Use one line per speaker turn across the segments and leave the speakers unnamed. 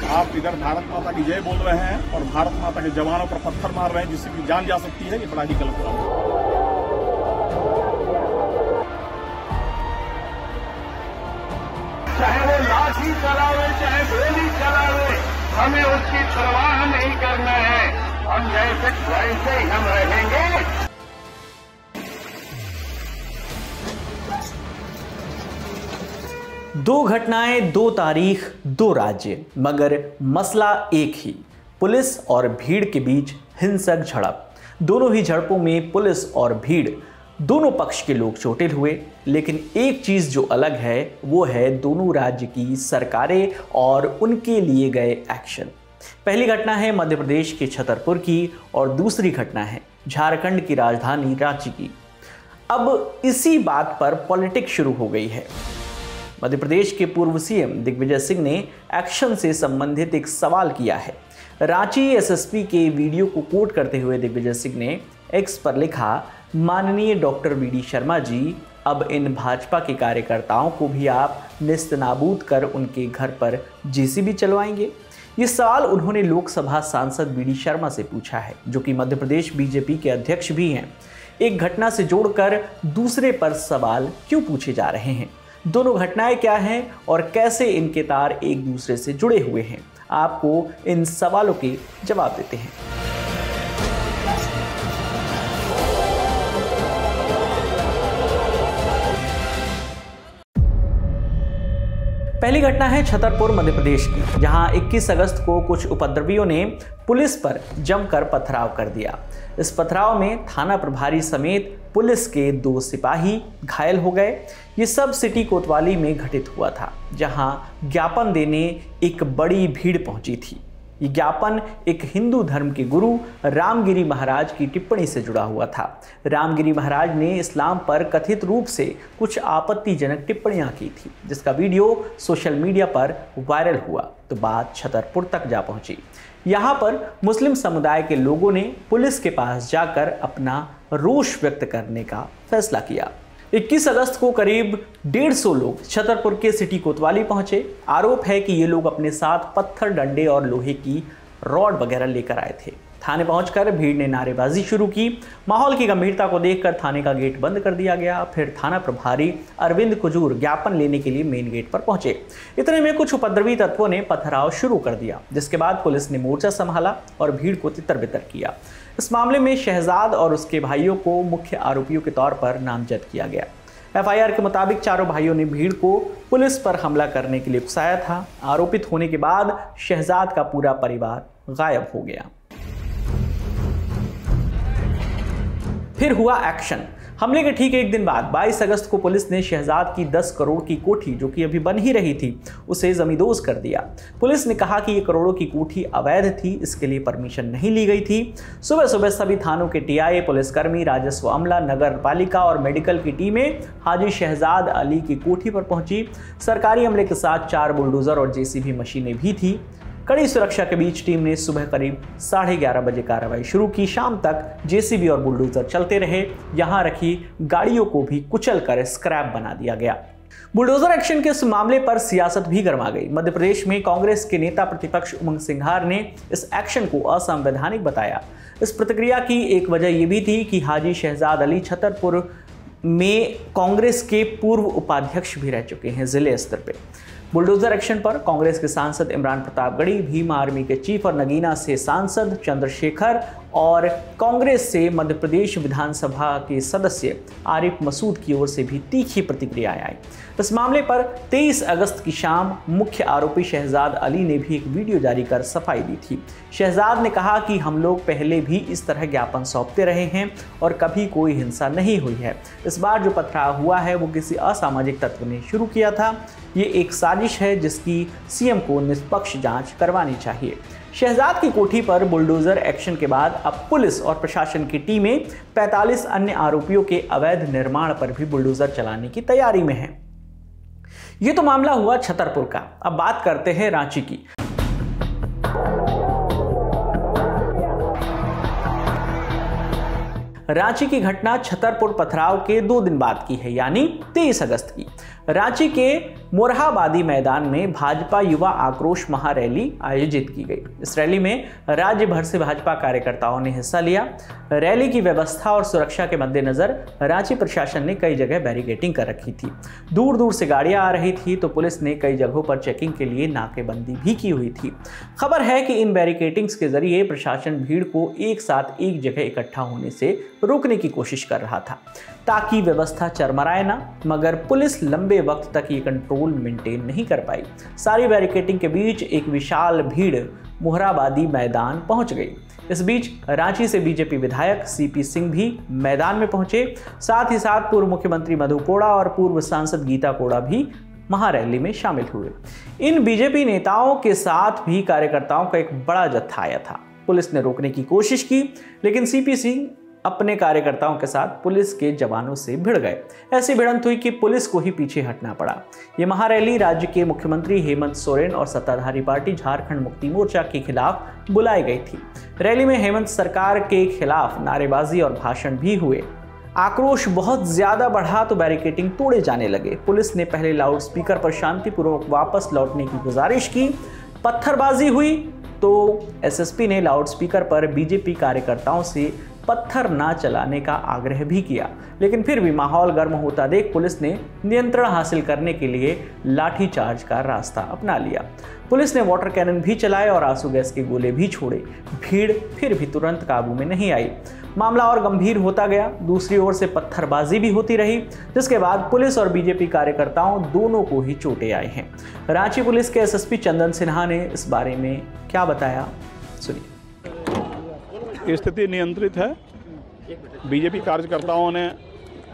आप इधर भारत माता की जय बोल रहे हैं और भारत माता के जवानों पर पत्थर मार रहे हैं जिससे कि जान जा सकती है। ये बड़ा ही गलत काम है।
चाहे वो लाठी चलावे, चाहे गोली चलावे, हमें उसकी परवाह नहीं करना है। हम जैसे वैसे ही हम रहेंगे।
दो घटनाएं, दो तारीख, दो राज्य, मगर मसला एक ही, पुलिस और भीड़ के बीच हिंसक झड़प। दोनों ही झड़पों में पुलिस और भीड़ दोनों पक्ष के लोग चोटिल हुए, लेकिन एक चीज जो अलग है वो है दोनों राज्य की सरकारें और उनके लिए गए एक्शन। पहली घटना है मध्य प्रदेश के छतरपुर की और दूसरी घटना है झारखंड की राजधानी रांची की। अब इसी बात पर पॉलिटिक्स शुरू हो गई है। मध्य प्रदेश के पूर्व सीएम दिग्विजय सिंह ने एक्शन से संबंधित एक सवाल किया है। रांची एसएसपी के वीडियो को कोट करते हुए दिग्विजय सिंह ने एक्स पर लिखा, माननीय डॉक्टर वीडी शर्मा जी, अब इन भाजपा के कार्यकर्ताओं को भी आप नेस्तनाबूद कर उनके घर पर जेसीबी चलवाएंगे। ये सवाल उन्होंने लोकसभा सांसद वीडी शर्मा से पूछा है, जो कि मध्य प्रदेश बीजेपी के अध्यक्ष भी हैं। एक घटना से जोड़कर दूसरे पर सवाल क्यों पूछे जा रहे हैं? दोनों घटनाएं क्या हैं और कैसे इनके तार एक दूसरे से जुड़े हुए हैं? आपको इन सवालों के जवाब देते हैं। पहली घटना है छतरपुर मध्य प्रदेश की, जहां 21 अगस्त को कुछ उपद्रवियों ने पुलिस पर जमकर पथराव कर दिया। इस पथराव में थाना प्रभारी समेत पुलिस के 2 सिपाही घायल हो गए। ये सब सिटी कोतवाली में घटित हुआ था, जहां ज्ञापन देने एक बड़ी भीड़ पहुंची थी। ये ज्ञापन एक हिंदू धर्म के गुरु रामगिरी महाराज की टिप्पणी से जुड़ा हुआ था। रामगिरी महाराज ने इस्लाम पर कथित रूप से कुछ आपत्तिजनक टिप्पणियां की थी, जिसका वीडियो सोशल मीडिया पर वायरल हुआ तो बात छतरपुर तक जा पहुंची। यहाँ पर मुस्लिम समुदाय के लोगों ने पुलिस के पास जाकर अपना रोष व्यक्त करने का फैसला किया। 21 अगस्त को करीब 150 लोग छतरपुर के सिटी कोतवाली पहुंचे। आरोप है कि ये लोग अपने साथ पत्थर, डंडे और लोहे की रॉड वगैरह लेकर आए थे। थाने पहुंचकर भीड़ ने नारेबाजी शुरू की। माहौल की गंभीरता को देखकर थाने का गेट बंद कर दिया गया। फिर थाना प्रभारी अरविंद कुजूर ज्ञापन लेने के लिए मेन गेट पर पहुंचे। इतने में कुछ उपद्रवी तत्वों ने पथराव शुरू कर दिया, जिसके बाद पुलिस ने मोर्चा संभाला और भीड़ को तितर-बितर किया। इस मामले में शहजाद और उसके भाइयों को मुख्य आरोपियों के तौर पर नामजद किया गया। एफआईआर के मुताबिक चारों भाइयों ने भीड़ को पुलिस पर हमला करने के लिए उकसाया था। आरोपित होने के बाद शहजाद का पूरा परिवार गायब हो गया। फिर हुआ एक्शन। हमले के ठीक एक दिन बाद 22 अगस्त को पुलिस ने शहजाद की 10 करोड़ की कोठी, जो कि अभी बन ही रही थी, उसे जमींदोज कर दिया। पुलिस ने कहा कि ये करोड़ों की कोठी अवैध थी, इसके लिए परमिशन नहीं ली गई थी। सुबह सुबह सभी थानों के टीआई, पुलिसकर्मी, राजस्व अमला, नगर पालिका और मेडिकल की टीमें हाजी शहजाद अली की कोठी पर पहुंची। सरकारी अमले के साथ 4 बुलडोजर और जेसीबी मशीनें भी थी। कड़ी सुरक्षा के बीच टीम ने सुबह करीब 11:30 बजे कार्रवाई शुरू की। शाम तक जेसीबी और बुलडोजर चलते रहे। यहां रखी गाड़ियों को भी कुचल कर स्क्रैप बना दिया गया। बुलडोजर एक्शन के इस मामले पर सियासत भी गर्मा गई। मध्य प्रदेश में कांग्रेस के नेता प्रतिपक्ष उमंग सिंघार ने इस एक्शन को असंवैधानिक बताया। इस प्रतिक्रिया की एक वजह यह भी थी कि हाजी शहजाद अली छतरपुर में कांग्रेस के पूर्व उपाध्यक्ष भी रह चुके हैं जिले स्तर पर। बुलडोजर एक्शन पर कांग्रेस के सांसद इमरान प्रतापगढ़ी, भीम आर्मी के चीफ और नगीना से सांसद चंद्रशेखर और कांग्रेस से मध्य प्रदेश विधानसभा के सदस्य आरिफ मसूद की ओर से भी तीखी प्रतिक्रियाएं आई। इस मामले पर 23 अगस्त की शाम मुख्य आरोपी शहजाद अली ने भी एक वीडियो जारी कर सफाई दी थी। शहजाद ने कहा कि हम लोग पहले भी इस तरह ज्ञापन सौंपते रहे हैं और कभी कोई हिंसा नहीं हुई है। इस बार जो पथराव हुआ है वो किसी असामाजिक तत्व ने शुरू किया था। ये एक साजिश है जिसकी सीएम को निष्पक्ष जांच करवानी चाहिए। शहजाद की कोठी पर बुलडोजर एक्शन के बाद अब पुलिस और प्रशासन की टीमें 45 अन्य आरोपियों के अवैध निर्माण पर भी बुलडोजर चलाने की तैयारी में हैं। ये तो मामला हुआ छतरपुर का। अब बात करते हैं रांची की। रांची की घटना छतरपुर पथराव के 2 दिन बाद की है, यानी 23 अगस्त की। रांची के मोरहाबादी मैदान में भाजपा युवा आक्रोश महारैली आयोजित की गई। इस रैली में राज्य भर से भाजपा कार्यकर्ताओं ने हिस्सा लिया। रैली की व्यवस्था और सुरक्षा के मद्देनजर रांची प्रशासन ने कई जगह बैरिकेडिंग कर रखी थी। दूर दूर से गाड़ियां आ रही थी तो पुलिस ने कई जगहों पर चेकिंग के लिए नाकेबंदी भी की हुई थी। खबर है कि इन बैरिकेडिंग्स के जरिए प्रशासन भीड़ को एक साथ एक जगह इकट्ठा होने से रोकने की कोशिश कर रहा था ताकि व्यवस्था चरमराए ना, मगर पुलिस लंबे वक्त तक ये कंट्रोल मेंटेन नहीं कर पाई। सारी बैरिकेडिंग के बीच एक विशाल भीड़ मोरहाबादी मैदान पहुंच गई। इस बीच रांची से बीजेपी विधायक सीपी सिंह भी मैदान में पहुंचे। साथ ही साथ पूर्व मुख्यमंत्री मधु कोड़ा और पूर्व सांसद गीता कोड़ा भी महारैली में शामिल हुए। इन बीजेपी नेताओं के साथ भी कार्यकर्ताओं का एक बड़ा जत्था आया था। पुलिस ने रोकने की कोशिश की, लेकिन सीपी सिंह अपने कार्यकर्ताओं के साथ पुलिस के जवानों से भिड़ गए। ऐसी भिड़ंत हुई कि पुलिस को ही पीछे हटना पड़ा। ये महारैली राज्य के मुख्यमंत्री हेमंत सोरेन और सत्ताधारी पार्टी झारखंड मुक्ति मोर्चा के खिलाफ बुलाई गई थी। रैली में हेमंत सरकार के खिलाफ नारेबाजी और भाषण भी हुए। आक्रोश बहुत ज्यादा बढ़ा तो बैरिकेडिंग तोड़े जाने लगे। पुलिस ने पहले लाउड स्पीकर पर शांतिपूर्वक वापस लौटने की गुजारिश की। पत्थरबाजी हुई तो एसएसपी ने लाउड स्पीकर पर बीजेपी कार्यकर्ताओं से पत्थर ना चलाने का आग्रह भी किया, लेकिन फिर भी माहौल गर्म होता देख पुलिस ने नियंत्रण हासिल करने के लिए लाठीचार्ज का रास्ता अपना लिया। पुलिस ने वाटर कैनन भी चलाए और आंसू गैस के गोले भी छोड़े। भीड़ फिर भी तुरंत काबू में नहीं आई। मामला और गंभीर होता गया। दूसरी ओर से पत्थरबाजी भी होती रही, जिसके बाद पुलिस और बीजेपी कार्यकर्ताओं दोनों को ही चोटें आई हैं। रांची पुलिस के एसएसपी चंदन सिन्हा ने इस बारे में क्या बताया, सुनिए।
स्थिति नियंत्रित है। बीजेपी कार्यकर्ताओं ने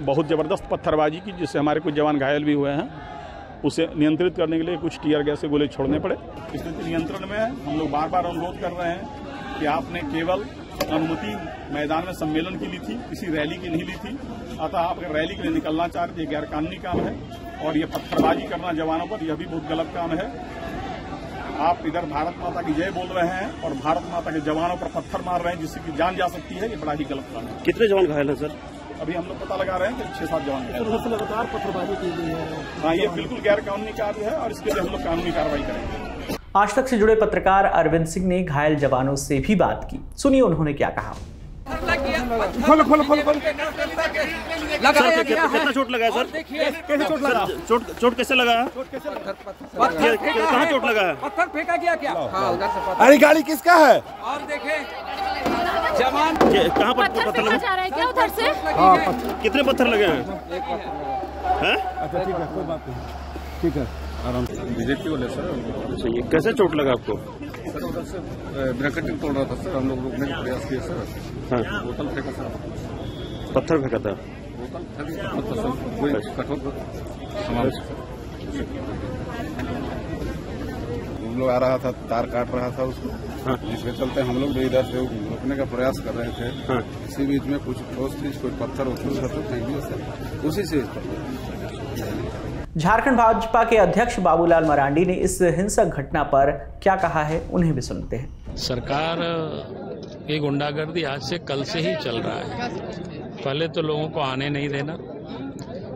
बहुत ज़बरदस्त पत्थरबाजी की, जिससे हमारे कुछ जवान घायल भी हुए हैं। उसे नियंत्रित करने के लिए कुछ टीयर गैस के गोले छोड़ने पड़े। स्थिति नियंत्रण में हम लोग बार बार अनुरोध कर रहे हैं कि आपने केवल अनुमति मैदान में सम्मेलन की ली थी, किसी रैली की नहीं ली थी। अतः आप अगर रैली के लिए निकलना चाह रहे, ये गैरकानूनी काम है और ये पत्थरबाजी करना जवानों पर, यह भी बहुत गलत काम है। आप इधर भारत माता की जय बोल रहे हैं और भारत माता के जवानों पर पत्थर मार रहे हैं, जिससे कि जान जा सकती है। ये बड़ा ही गलत काम है।
कितने जवान घायल हैं सर?
अभी हम लोग पता लगा रहे हैं कि 6-7 जवान
लगातार पत्थरबाजी की गई है।
हाँ, ये बिल्कुल गैर कानूनी कार्य है और इसके लिए हम लोग कानूनी कार्रवाई करेंगे।
आज तक से जुड़े पत्रकार अरविंद सिंह ने घायल जवानों से भी बात की। सुनिए उन्होंने क्या कहा।
खोलो खोलो खोलो खोलो। कितना चोट लगा है सर? कैसे चोट लगा? चोट कैसे लगा? कहाँ चोट लगा है?
पत्थर फेंका गया क्या?
अरे गाड़ी किसका है?
और देखे जवान
कहाँ पर पत्थर लगा?
जा रहा है क्या उधर से?
हाँ, कितने पत्थर लगे हैं? हैं?
अच्छा ठीक है, कोई बात नहीं, ठीक है, आराम से।
बीजेपी वाले सर,
सही। कैसे चोट लगा आपको?
सर उधर से ब्रैकेटिंग तोड़ रहा था सर, हम लोग रोकने का प्रयास किए सर।
हाँ,
बोतल फेंका सर,
पत्थर फेंका था।
बोतल फेंका सर, कोई कठोर हम लोग आ रहा था, तार काट रहा था उसको।
हाँ।
जिसके चलते हम लोग भी इधर से रोकने का प्रयास कर रहे थे।
हाँ।
इसी बीच में कुछ ठोस चीज, कोई पत्थर उछल तो फेंक दिया सर, उसी से।
झारखंड भाजपा के अध्यक्ष बाबूलाल मरांडी ने इस हिंसक घटना पर क्या कहा है, उन्हें भी सुनते हैं।
सरकार की गुंडागर्दी आज से कल से ही चल रहा है। पहले तो लोगों को आने नहीं देना,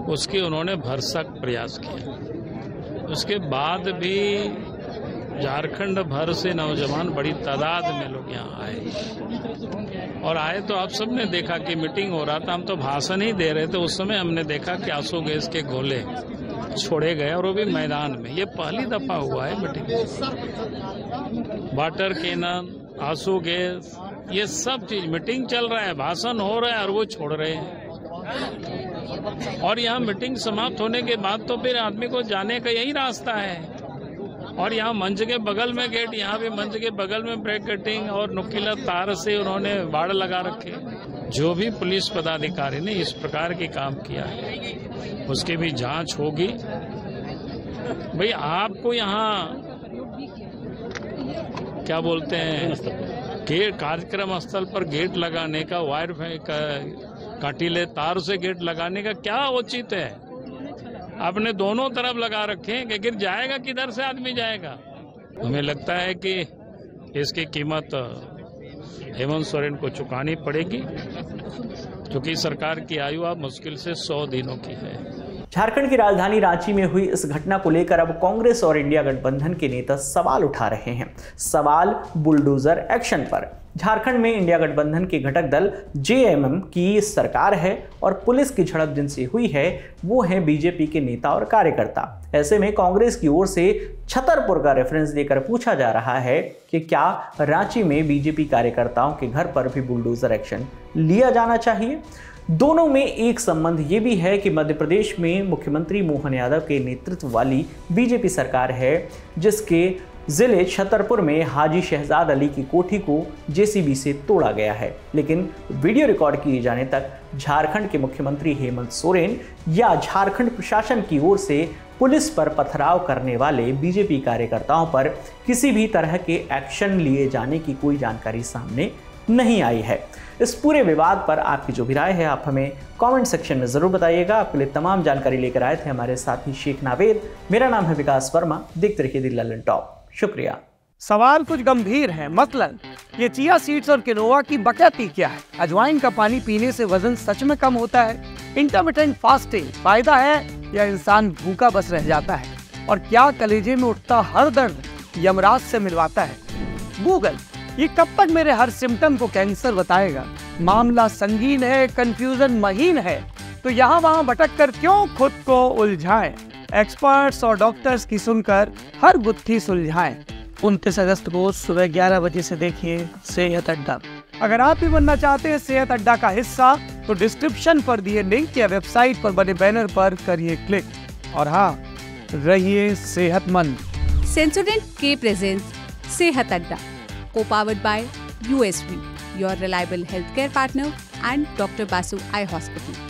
उसके उन्होंने भरसक प्रयास किया। उसके बाद भी झारखंड भर से नौजवान बड़ी तादाद में लोग यहाँ आए और आए तो आप सबने देखा कि मीटिंग हो रहा था। हम तो भाषण ही दे रहे थे, उस समय हमने देखा कि आंसू गैस के गोले छोड़े गए और वो भी मैदान में। ये पहली दफा हुआ है मीटिंग। वाटर कैनन, आंसू गैस, ये सब चीज मीटिंग चल रहा है, भाषण हो रहा है और वो छोड़ रहे हैं। और यहाँ मीटिंग समाप्त होने के बाद तो फिर आदमी को जाने का यही रास्ता है। और यहाँ मंच के बगल में गेट, यहाँ भी मंच के बगल में ब्रैकेटिंग और नुकीला तार से उन्होंने बाड़ लगा रखे। जो भी पुलिस पदाधिकारी ने इस प्रकार के काम किया है उसकी भी जांच होगी। भाई आपको यहाँ क्या बोलते हैं, गेट, कार्यक्रम स्थल पर गेट लगाने का, वायर काटीले तार से गेट लगाने का क्या औचित है? आपने दोनों तरफ लगा रखे हैं कि गिर जाएगा, किधर से आदमी जाएगा? हमें लगता है कि इसकी कीमत हेमंत सोरेन को चुकानी पड़ेगी, क्योंकि सरकार की आयु अब मुश्किल से 100 दिनों की है।
झारखंड की राजधानी रांची में हुई इस घटना को लेकर अब कांग्रेस और इंडिया गठबंधन के नेता सवाल उठा रहे हैं। सवाल बुलडोजर एक्शन पर। झारखंड में इंडिया गठबंधन के घटक दल जेएमएम की सरकार है और पुलिस की झड़प जिनसे हुई है वो है बीजेपी के नेता और कार्यकर्ता। ऐसे में कांग्रेस की ओर से छतरपुर का रेफरेंस देकर पूछा जा रहा है कि क्या रांची में बीजेपी कार्यकर्ताओं के घर पर भी बुलडोजर एक्शन लिया जाना चाहिए। दोनों में एक संबंध ये भी है कि मध्य प्रदेश में मुख्यमंत्री मोहन यादव के नेतृत्व वाली बीजेपी सरकार है जिसके जिले छतरपुर में हाजी शहजाद अली की कोठी को जेसीबी से तोड़ा गया है, लेकिन वीडियो रिकॉर्ड किए जाने तक झारखंड के मुख्यमंत्री हेमंत सोरेन या झारखंड प्रशासन की ओर से पुलिस पर पथराव करने वाले बीजेपी कार्यकर्ताओं पर किसी भी तरह के एक्शन लिए जाने की कोई जानकारी सामने नहीं आई है। इस पूरे विवाद पर आपकी जो भी राय है आप हमें कमेंट सेक्शन में जरूर बताइएगा। आपके लिए तमाम जानकारी लेकर आए थे हमारे साथी शेख नावेद। मेरा नाम है विकास वर्मा। देखते रहिए दी ललन टॉप। शुक्रिया।
सवाल कुछ गंभीर है, मतलब ये चिया सीड्स और किनोवा की बकैती क्या है? अजवाइन का पानी पीने से वजन सच में कम होता है? इंटरमिटेंट फास्टिंग फायदा है या इंसान भूखा बस रह जाता है? और क्या कलेजे में उठता हर दर्द यमराज से मिलवाता है? गूगल ये कब तक मेरे हर सिम्टम को कैंसर बताएगा? मामला संगीन है, कंफ्यूजन महीन है, तो यहाँ वहाँ भटक कर क्यों खुद को उलझाएं? एक्सपर्ट्स और डॉक्टर्स की सुनकर हर गुत्थी सुलझाएं। 29 अगस्त को सुबह 11 बजे से देखिए सेहत अड्डा। अगर आप भी बनना चाहते हैं सेहत अड्डा का हिस्सा तो डिस्क्रिप्शन पर दिए लिंक या वेबसाइट पर बने बैनर पर करिए क्लिक। और हाँ, रहिए सेहतमंद।
सेंसोडेंट के प्रेजेंस सेहत अड्डा, co-powered by USV, your reliable healthcare partner, and Dr. Basu Eye Hospital.